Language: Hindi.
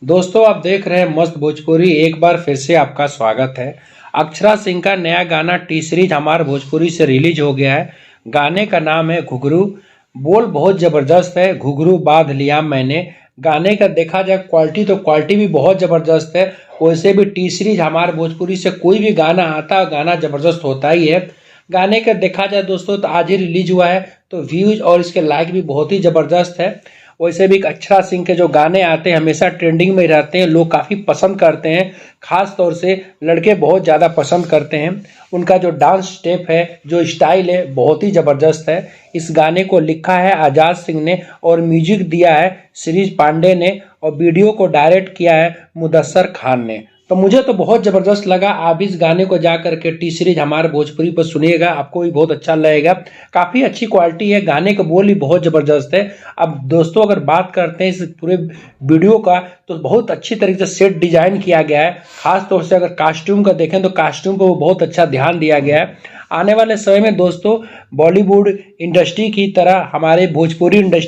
दोस्तों आप देख रहे हैं मस्त भोजपुरी। एक बार फिर से आपका स्वागत है। अक्षरा सिंह का नया गाना टी सीरीज हमारे भोजपुरी से रिलीज हो गया है। गाने का नाम है घुघरू। बोल बहुत जबरदस्त है, घुघरू बांध लिया मैंने। गाने का देखा जाए क्वालिटी तो क्वालिटी भी बहुत जबरदस्त है। वैसे भी टी सीरीज हमारे भोजपुरी से कोई भी गाना आता है, गाना जबरदस्त होता ही है। गाने का देखा जाए दोस्तों तो आज ही रिलीज हुआ है, तो व्यूज और इसके लाइक भी बहुत ही जबरदस्त है। वैसे भी अक्षरा सिंह के जो गाने आते हैं हमेशा ट्रेंडिंग में रहते हैं, लोग काफ़ी पसंद करते हैं। खास तौर से लड़के बहुत ज़्यादा पसंद करते हैं। उनका जो डांस स्टेप है, जो स्टाइल है, बहुत ही ज़बरदस्त है। इस गाने को लिखा है आजाद सिंह ने और म्यूजिक दिया है शिरीष पांडे ने और वीडियो को डायरेक्ट किया है मुदस्सर खान ने। तो मुझे तो बहुत ज़बरदस्त लगा। आप इस गाने को जा करके टी सीरीज हमारे भोजपुरी पर सुनिएगा, आपको भी बहुत अच्छा लगेगा। काफ़ी अच्छी क्वालिटी है, गाने का बोल भी बहुत ज़बरदस्त है। अब दोस्तों अगर बात करते हैं इस पूरे वीडियो का, तो बहुत अच्छी तरीके से सेट डिजाइन किया गया है। खास तौर से अगर कास्ट्यूम का देखें तो कास्ट्यूम पर बहुत अच्छा ध्यान दिया गया है। आने वाले समय में दोस्तों बॉलीवुड इंडस्ट्री की तरह हमारे भोजपुरी इंडस्ट्री